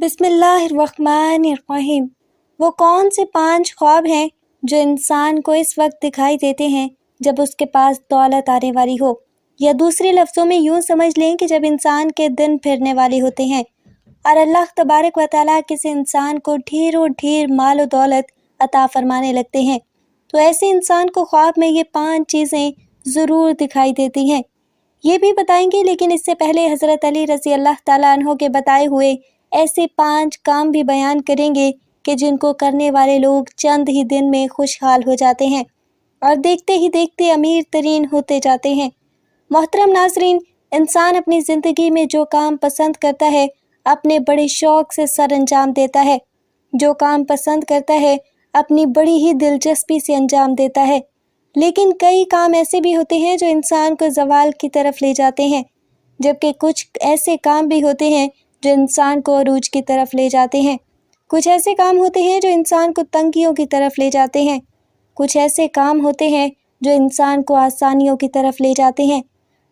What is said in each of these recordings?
بسم اللہ الرحمن الرحیم۔ وہ کون سے 5 خواب ہیں جو انسان کو اس وقت دکھائی دیتے ہیں جب اس کے پاس دولت آنے والی ہو، یا دوسرے لفظوں میں یوں سمجھ لیں کہ جب انسان کے دن پھرنے والے ہوتے ہیں اور اللہ تبارک و تعالیٰ کسی انسان کو ڈھیر و ڈھیر مال و دولت عطا فرمانے لگتے ہیں تو ایسے انسان کو خواب میں یہ 5 چیزیں ضرور دکھائی دیتی ہیں۔ یہ بھی بتائیں گے، لیکن اس سے پہلے حضرت علی رضی اللہ تعالیٰ عنہ کے بتائے ہوئے ایسے 5 کام بھی بیان کریں گے کہ جن کو کرنے والے لوگ چند ہی دن میں خوشحال ہو جاتے ہیں اور دیکھتے ہی دیکھتے امیر ترین ہوتے جاتے ہیں۔ محترم ناظرین، انسان اپنی زندگی میں جو کام پسند کرتا ہے اپنے بڑے شوق سے سر انجام دیتا ہے، جو کام پسند کرتا ہے اپنی بڑی ہی دلچسپی سے انجام دیتا ہے، لیکن کئی کام ایسے بھی ہوتے ہیں جو انسان کو زوال کی طرف لے جاتے ہیں، جبکہ کچھ ایسے کام بھی ہوتے ہیں جو انسان کو عروج کی طرف لے جاتے ہیں۔ کچھ ایسے کام ہوتے ہیں جو انسان کو تنگیوں کی طرف لے جاتے ہیں، کچھ ایسے کام ہوتے ہیں جو انسان کو آسانیوں کی طرف لے جاتے ہیں۔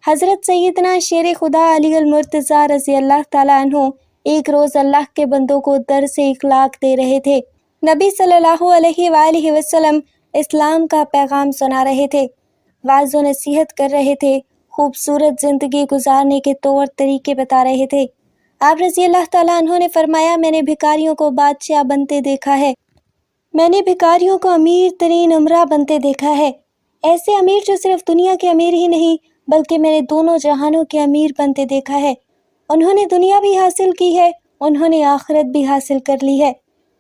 حضرت سیدنا شیر خدا علی المرتضیٰ رضی اللہ تعالیٰ عنہ ایک روز اللہ کے بندوں کو درس اخلاق دے رہے تھے۔ نبی صلی اللہ علیہ وآلہ وسلم اسلام کا پیغام سنا رہے تھے، واعظ و نصیحت کر رہے تھے، خوبصورت زندگی گزارنے کے طور طریقے بتا رہے تھے۔ آپ رضی اللہ تعالیٰ عنہ نے فرمایا، میں نے بھکاریوں کو بادشاہ بنتے دیکھا ہے، میں نے بھکاریوں کو امیر ترین امراء بنتے دیکھا ہے، ایسے امیر جو صرف دنیا کے امیر ہی نہیں بلکہ میں نے دونوں جہانوں کے امیر بنتے دیکھا ہے۔ انہوں نے دنیا بھی حاصل کی ہے، انہوں نے آخرت بھی حاصل کر لی ہے۔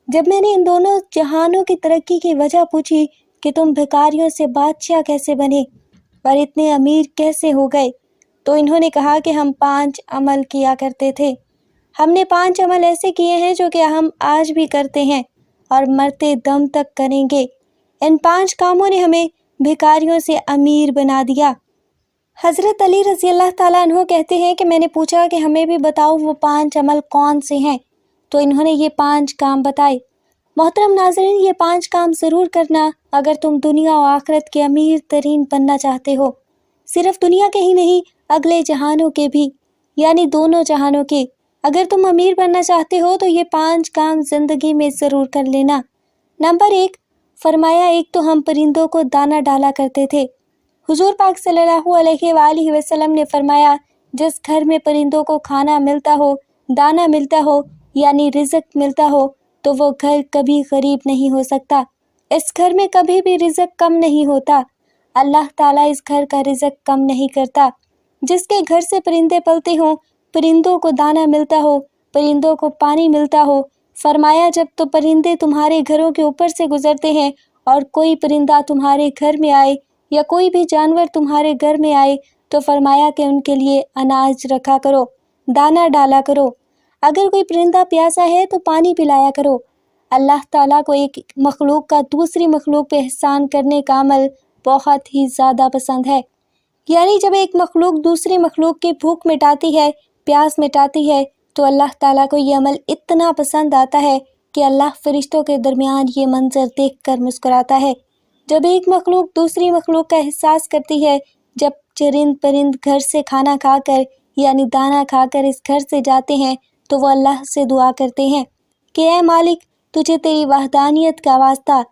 جب میں نے ان دونوں جہانوں کی ترقی کی وجہ پوچھی کہ تم بھکاریوں سے بادشاہ کیسے بنے اور اتنے امیر کیسے ہو گئے، تو انہوں نے کہا کہ ہم 5 عمل کیا کرتے تھے۔ ہم نے 5 عمل ایسے کیے ہیں جو کہ ہم آج بھی کرتے ہیں اور مرتے دم تک کریں گے۔ ان 5 کاموں نے ہمیں بھکاریوں سے امیر بنا دیا۔ حضرت علی رضی اللہ تعالیٰ عنہ کہتے ہیں کہ میں نے پوچھا کہ ہمیں بھی بتاؤ وہ 5 عمل کون سے ہیں، تو انہوں نے یہ 5 کام بتائے۔ محترم ناظرین، یہ 5 کام ضرور کرنا اگر تم دنیا و آخرت کے امیر ترین بننا چاہتے ہو، صرف دنیا کے ہی نہیں اگلے جہانوں کے بھی، یعنی دونوں جہانوں کے۔ اگر تم امیر بننا چاہتے ہو تو یہ 5 کام زندگی میں ضرور کر لینا۔ نمبر 1، فرمایا، ایک تو ہم پرندوں کو دانہ ڈالا کرتے تھے۔ حضور پاک صلی اللہ علیہ وآلہ وسلم نے فرمایا، جس گھر میں پرندوں کو کھانا ملتا ہو، دانہ ملتا ہو، یعنی رزق ملتا ہو، تو وہ گھر کبھی غریب نہیں ہو سکتا، اس گھر میں کبھی بھی رزق کم نہیں ہوتا، اللہ تعالیٰ اس گھر کا رزق کم نہیں کرتا۔ جس کے گھر سے پرندے پلتے ہوں، پرندوں کو دانہ ملتا ہو، پرندوں کو پانی ملتا ہو، فرمایا جب تو پرندے تمہارے گھروں کے اوپر سے گزرتے ہیں اور کوئی پرندہ تمہارے گھر میں آئے یا کوئی بھی جانور تمہارے گھر میں آئے تو فرمایا کہ ان کے لیے اناج رکھا کرو، دانہ ڈالا کرو، اگر کوئی پرندہ پیاسا ہے تو پانی پلایا کرو۔ اللہ تعالیٰ کو ایک مخلوق کا دوسری مخلوق پہ احسان کرنے کا عمل بہت ہی زیادہ پسند ہے، یعنی جب ایک مخلوق دوسری مخلوق کی بھوک مٹاتی ہے، پیاس مٹاتی ہے، تو اللہ تعالیٰ کو یہ عمل اتنا پسند آتا ہے کہ اللہ فرشتوں کے درمیان یہ منظر دیکھ کر مسکراتا ہے۔ جب ایک مخلوق دوسری مخلوق کا احساس کرتی ہے، جب چرند پرند گھر سے کھانا کھا کر یعنی دانہ کھا کر اس گھر سے جاتے ہیں تو وہ اللہ سے دعا کرتے ہیں کہ اے مالک، تجھے تیری وحدانیت کا واسطہ،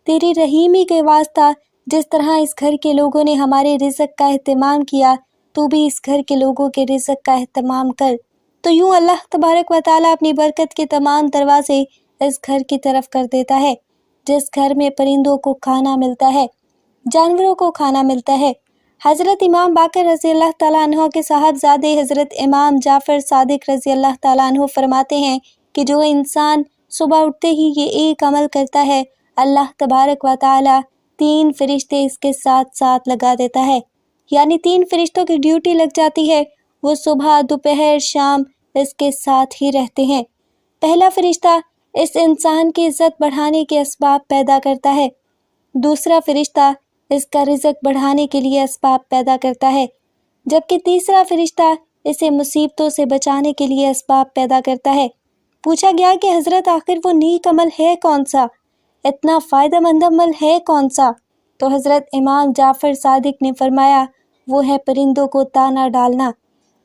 تیری رحیمی کے واسطہ، جس طرح اس گھر کے لوگوں نے ہمارے رزق کا اہتمام کیا، تو بھی اس گھر کے لوگوں کے رزق کا اہتمام کر۔ تو یوں اللہ تبارک و تعالیٰ اپنی برکت کے تمام دروازے اس گھر کی طرف کر دیتا ہے، جس گھر میں پرندوں کو کھانا ملتا ہے، جانوروں کو کھانا ملتا ہے۔ حضرت امام باقر رضی اللہ تعالیٰ عنہ کے صاحبزادے حضرت امام جعفر صادق رضی اللہ تعالیٰ عنہ فرماتے ہیں کہ جو انسان صبح اٹھتے ہی یہ ایک عمل کرتا ہے، اللہ تبارک و تعالیٰ 3 فرشتے اس کے ساتھ ساتھ لگا دیتا ہے، یعنی 3 فرشتوں کی ڈیوٹی لگ جاتی ہے، وہ صبح دوپہر شام اس کے ساتھ ہی رہتے ہیں۔ پہلا فرشتہ اس انسان کی عزت بڑھانے کے اسباب پیدا کرتا ہے، دوسرا فرشتہ اس کا رزق بڑھانے کے لیے اسباب پیدا کرتا ہے، جبکہ تیسرا فرشتہ اسے مصیبتوں سے بچانے کے لیے اسباب پیدا کرتا ہے۔ پوچھا گیا کہ حضرت آخر وہ نیک عمل ہے کون سا، اتنا فائدہ مند عمل ہے کون سا؟ تو حضرت امام جعفر صادق نے فرمایا، وہ ہے پرندوں کو دانہ ڈالنا۔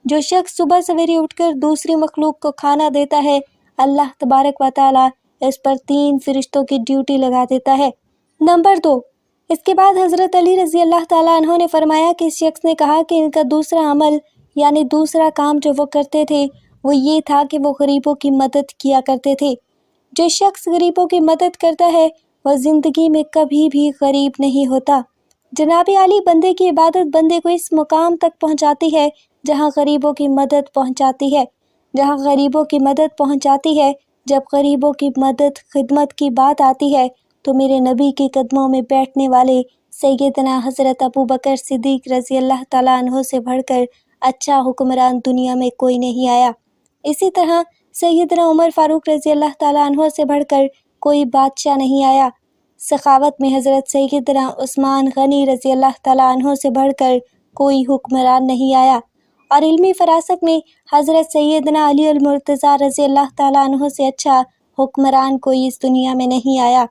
جو شخص صبح سویرے اٹھ کر دوسری مخلوق کو کھانا دیتا ہے، اللہ تبارک و تعالی اس پر 3 فرشتوں کی ڈیوٹی لگا دیتا ہے۔ نمبر 2، اس کے بعد حضرت علی رضی اللہ تعالیٰ عنہ نے فرمایا کہ اس شخص نے کہا کہ ان کا دوسرا عمل یعنی دوسرا کام جو وہ کرتے تھے وہ یہ تھا کہ وہ غریبوں کی مدد کیا کرتے تھے۔ جو شخص غریبوں کی مدد کرتا ہے وہ زندگی میں کبھی بھی غریب نہیں ہوتا۔ جناب عالی بندے کی عبادت بندے کو اس مقام تک پہنچاتی ہے جہاں غریبوں کی مدد پہنچاتی ہے، جب غریبوں کی مدد خدمت کی بات آتی ہے تو میرے نبی کے قدموں میں بیٹھنے والے سیدنا حضرت ابو بکر صدیق رضی اللہ تعالیٰ عنہ سے بڑھ کر اچھا حکمران دنیا میں کوئی نہیں آیا۔ اسی طرح سیدنا عمر فاروق رضی اللہ تعالیٰ عنہ سے بڑھ کر کوئی بادشاہ نہیں آیا۔ سخاوت میں حضرت سیدنا عثمان غنی رضی اللہ تعالیٰ عنہ سے بڑھ کر کوئی حکمران نہیں آیا، اور علمی فراست میں حضرت سیدنا علی المرتضیٰ رضی اللہ تعالیٰ عنہ سے اچھا حکمران کوئی اس دنیا میں نہیں آیا۔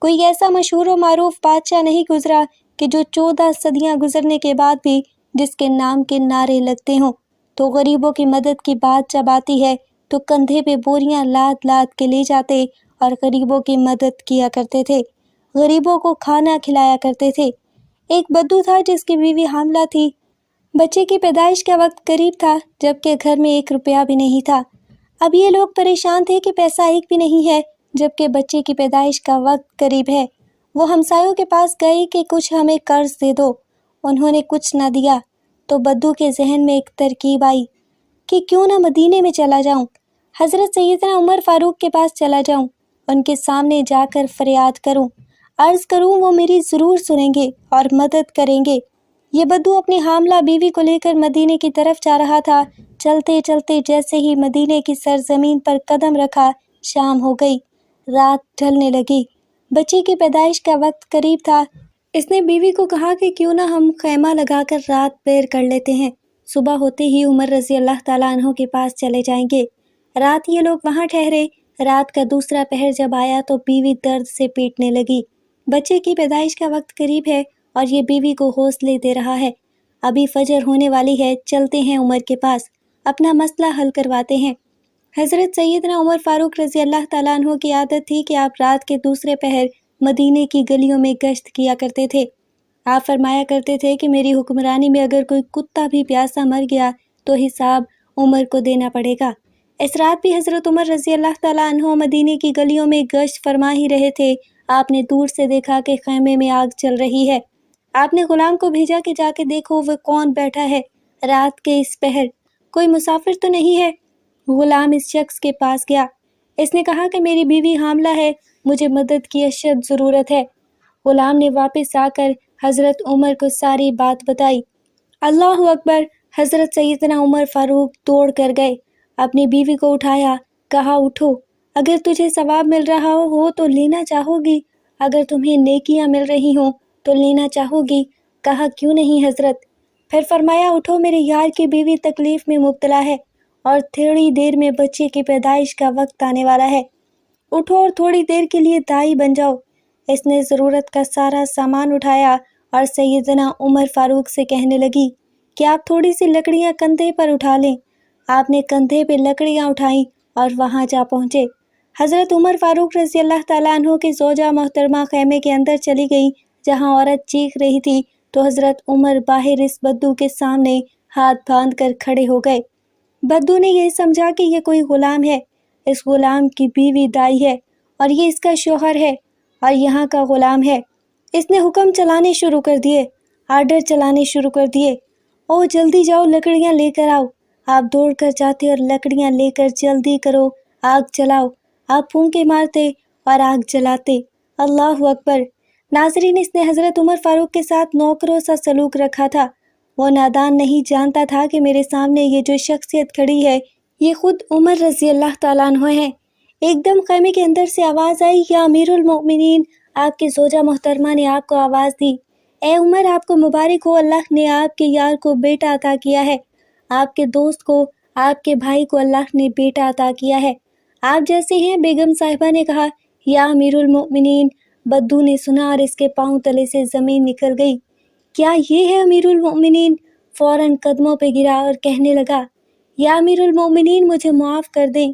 کوئی ایسا مشہور و معروف بادشاہ نہیں گزرا کہ جو 14 صدیاں گزرنے کے بعد بھی جس کے نام کے نعرے لگتے ہوں۔ تو غریبوں کی مدد کی بات جب آتی ہے تو کندھے پہ بوریاں لاد لاد کے لے جاتے اور غریبوں کی مدد کیا کرتے تھے، غریبوں کو کھانا کھلایا کرتے تھے۔ ایک بدو تھا جس کی بیوی حاملہ تھی، بچے کی پیدائش کا وقت قریب تھا جبکہ گھر میں 1 روپیہ بھی نہیں تھا۔ اب یہ لوگ پریشان تھے کہ پیسہ ایک بھی نہیں ہے جبکہ بچے کی پیدائش کا وقت قریب ہے۔ وہ ہمسایوں کے پاس گئے کہ کچھ ہمیں قرض دے دو، انہوں نے کچھ نہ دیا۔ تو بدو کے ذہن میں ایک ترکیب آئی کہ کیوں نہ مدینے میں چلا جاؤں، حضرت سیدنا عمر فاروق کے پاس چلا جاؤں، ان کے سامنے جا کر فریاد کروں، عرض کروں، وہ میری ضرور سنیں گے اور مدد کریں گے۔ یہ بدو اپنی حاملہ بیوی کو لے کر مدینے کی طرف جا رہا تھا۔ چلتے چلتے جیسے ہی مدینے کی سرزمین پر قدم رکھا، شام ہو گئی، رات ڈھلنے لگی، بچے کی پیدائش کا وقت قریب تھا۔ اس نے بیوی کو کہا کہ کیوں نہ ہم خیمہ لگا کر رات پیر کر لیتے ہیں، صبح ہوتے ہی عمر رضی اللہ تعالیٰ عنہ کے پاس چلے جائیں گے۔ رات یہ لوگ وہاں ٹھہرے۔ رات کا دوسرا پہر جب آیا تو بیوی درد سے پیٹنے لگی۔ بچے کی پیدائش کا وقت قریب ہے اور یہ بیوی کو حوصلے دے رہا ہے، ابھی فجر ہونے والی ہے، چلتے ہیں عمر کے پاس، اپنا مسئلہ حل کرواتے ہیں۔ حضرت سیدنا عمر فاروق رضی اللہ تعالیٰ عنہ کی عادت تھی کہ آپ رات کے دوسرے پہر مدینے کی گلیوں میں گشت کیا کرتے تھے۔ آپ فرمایا کرتے تھے کہ میری حکمرانی میں اگر کوئی کتا بھی پیاسا مر گیا تو حساب عمر کو دینا پڑے گا۔ اس رات بھی حضرت عمر رضی اللہ تعالیٰ عنہ مدینے کی گلیوں میں گشت فرما ہی رہے تھے۔ آپ نے دور سے دیکھا کہ خیمے میں آگ چل رہی ہے۔ آپ نے غلام کو بھیجا کہ جا کے دیکھو وہ کون بیٹھا ہے رات کے اس پہر، کوئی مسافر تو نہیں ہے۔ غلام اس شخص کے پاس گیا، اس نے کہا کہ میری بیوی حاملہ ہے، مجھے مدد کی اشد ضرورت ہے۔ غلام نے واپس آ کر حضرت عمر کو ساری بات بتائی۔ اللہ اکبر! حضرت سیدنا عمر فاروق دوڑ کر گئے، اپنی بیوی کو اٹھایا، کہا اٹھو، اگر تجھے ثواب مل رہا ہو تو لینا چاہو گی، اگر تمہیں نیکیاں مل رہی ہوں تو لینا چاہو گی؟ کہا کیوں نہیں حضرت۔ پھر فرمایا اٹھو، میرے یار کی بیوی تکلیف میں مبتلا ہے اور تھوڑی دیر میں بچے کی پیدائش کا وقت آنے والا ہے، اٹھو اور تھوڑی دیر کے لیے دائی بن جاؤ۔ اس نے ضرورت کا سارا سامان اٹھایا اور سیدنا عمر فاروق سے کہنے لگی کہ آپ تھوڑی سی لکڑیاں کندھے پر اٹھا لیں۔ آپ نے کندھے پہ لکڑیاں اٹھائیں اور وہاں جا پہنچے۔ حضرت عمر فاروق رضی اللہ تعالیٰ عنہ کی زوجہ محترمہ خیمے کے اندر چلی گئی جہاں عورت چیخ رہی تھی، تو حضرت عمر باہر اس بدو کے سامنے ہاتھ باندھ کر کھڑے ہو گئے۔ بدو نے یہ سمجھا کہ یہ کوئی غلام ہے، اس غلام کی بیوی دائی ہے اور یہ اس کا شوہر ہے اور یہاں کا غلام ہے۔ اس نے حکم چلانے شروع کر دیے، آرڈر چلانے شروع کر دیے، او جلدی جاؤ، لکڑیاں لے کر آؤ۔ آپ دوڑ کر جاتے اور لکڑیاں لے کر جلدی کرو، آگ جلاؤ۔ آپ پھونکے مارتے اور آگ جلاتے۔ اللہ اکبر! ناظرین، اس نے حضرت عمر فاروق کے ساتھ نوکروں سا سلوک رکھا تھا۔ وہ نادان نہیں جانتا تھا کہ میرے سامنے یہ جو شخصیت کھڑی ہے یہ خود عمر رضی اللہ تعالیٰ عنہ ہے۔ ایک دم خیمے کے اندر سے آواز آئی، یا امیر المؤمنین! آپ کی زوجہ محترمہ نے آپ کو آواز دی، اے عمر، آپ کو مبارک ہو، اللہ نے آپ کے یار کو بیٹا عطا کیا ہے، آپ کے دوست کو، آپ کے بھائی کو اللہ نے بیٹا عطا کیا ہے، آپ جیسے ہیں۔ بیگم صاحبہ نے کہا، یا امیر المؤمنین! بدو نے سنا اور اس کے پاؤں تلے سے زمین نکل گئی۔ کیا یہ ہے امیر المؤمنین؟ فوراً قدموں پہ گرا اور کہنے لگا، یا امیر المؤمنین، مجھے معاف کر دیں،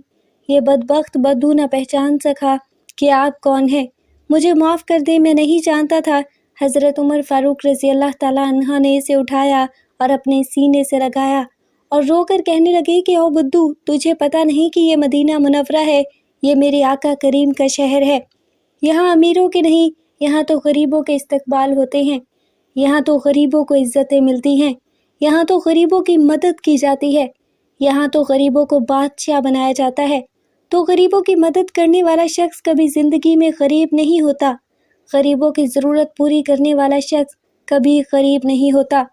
یہ بدبخت بدو نہ پہچان سکا کہ آپ کون ہیں۔ مجھے معاف کر دیں، میں نہیں جانتا تھا۔ حضرت عمر فاروق رضی اللہ تعالیٰ عنہ نے اسے اٹھایا اور اپنے سینے سے لگایا اور رو کر کہنے لگے کہ او بدو، تجھے پتہ نہیں کہ یہ مدینہ منورہ ہے، یہ میرے آقا کریم کا شہر ہے۔ یہاں امیروں کے نہیں، یہاں تو غریبوں کے استقبال ہوتے ہیں، یہاں تو غریبوں کو عزتیں ملتی ہیں، یہاں تو غریبوں کی مدد کی جاتی ہے، یہاں تو غریبوں کو بادشاہ بنایا جاتا ہے۔ تو غریبوں کی مدد کرنے والا شخص کبھی زندگی میں غریب نہیں ہوتا، غریبوں کی ضرورت پوری کرنے والا شخص کبھی غریب نہیں ہوتا۔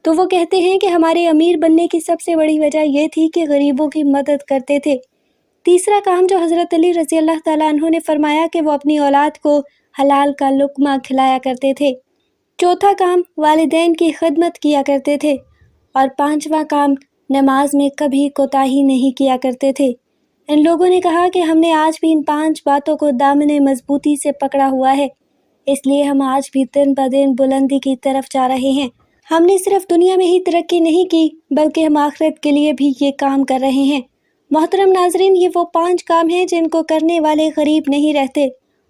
تو وہ کہتے ہیں کہ ہمارے امیر بننے کی سب سے بڑی وجہ یہ تھی کہ غریبوں کی مدد کرتے تھے۔ تیسرا کام جو حضرت علی رضی اللہ تعالیٰ عنہ نے فرمایا کہ وہ اپنی اولاد کو حلال کا لقمہ کھلایا کرتے تھے۔ چوتھا کام والدین کی خدمت کیا کرتے تھے، اور پانچواں کام نماز میں کبھی کوتاہی نہیں کیا کرتے تھے۔ ان لوگوں نے کہا کہ ہم نے آج بھی ان 5 باتوں کو دامن مضبوطی سے پکڑا ہوا ہے، اس لیے ہم آج بھی دن بدن بلندی کی طرف جا رہے ہیں۔ ہم نے صرف دنیا میں ہی ترقی نہیں کی بلکہ ہم آخرت کے لیے بھی یہ کام کر رہے ہیں۔ محترم ناظرین، یہ وہ 5 کام ہیں جن کو کرنے والے غریب نہیں رہتے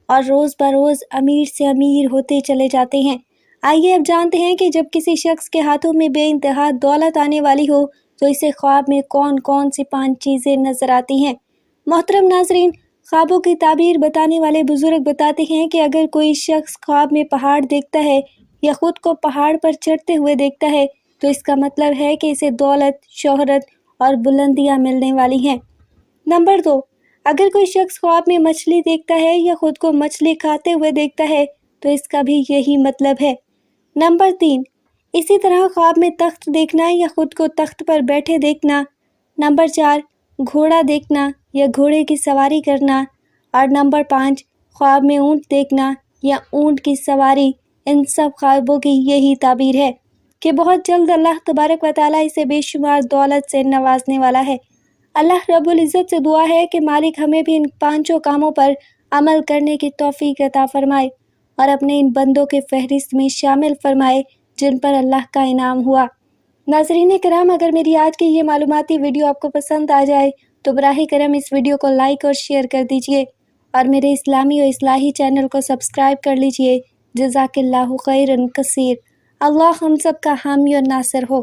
اور روز بروز امیر سے امیر ہوتے چلے جاتے ہیں۔ آئیے اب جانتے ہیں کہ جب کسی شخص کے ہاتھوں میں بے انتہا دولت آنے والی ہو تو اسے خواب میں کون کون سی 5 چیزیں نظر آتی ہیں۔ محترم ناظرین، خوابوں کی تعبیر بتانے والے بزرگ بتاتے ہیں کہ اگر کوئی شخص خواب میں پہاڑ دیکھتا ہے یا خود کو پہاڑ پر چڑھتے ہوئے دیکھتا ہے تو اس کا مطلب ہے کہ اسے دولت، شہرت اور بلندیاں ملنے والی ہیں۔ نمبر 2، اگر کوئی شخص خواب میں مچھلی دیکھتا ہے یا خود کو مچھلی کھاتے ہوئے دیکھتا ہے تو اس کا بھی یہی مطلب ہے۔ نمبر 3، اسی طرح خواب میں تخت دیکھنا یا خود کو تخت پر بیٹھے دیکھنا۔ نمبر 4، گھوڑا دیکھنا یا گھوڑے کی سواری کرنا۔ اور نمبر 5، خواب میں اونٹ دیکھنا یا اونٹ کی سواری۔ ان سب خوابوں کی یہی تعبیر ہے کہ بہت جلد اللہ تبارک و تعالیٰ اسے بے شمار دولت سے نوازنے والا ہے۔ اللہ رب العزت سے دعا ہے کہ مالک ہمیں بھی ان 5 کاموں پر عمل کرنے کی توفیق عطا فرمائے اور اپنے ان بندوں کے فہرست میں شامل فرمائے جن پر اللہ کا انعام ہوا۔ ناظرین کرام، اگر میری آج کی یہ معلوماتی ویڈیو آپ کو پسند آ جائے تو براہ کرم اس ویڈیو کو لائک اور شیئر کر دیجئے اور میرے اسلامی و اصلاحی چینل کو سبسکرائب کر لیجئے۔ جزاک اللہ خیرا کثیر۔ اللہ ہم سب کا حامی اور ناصر ہو۔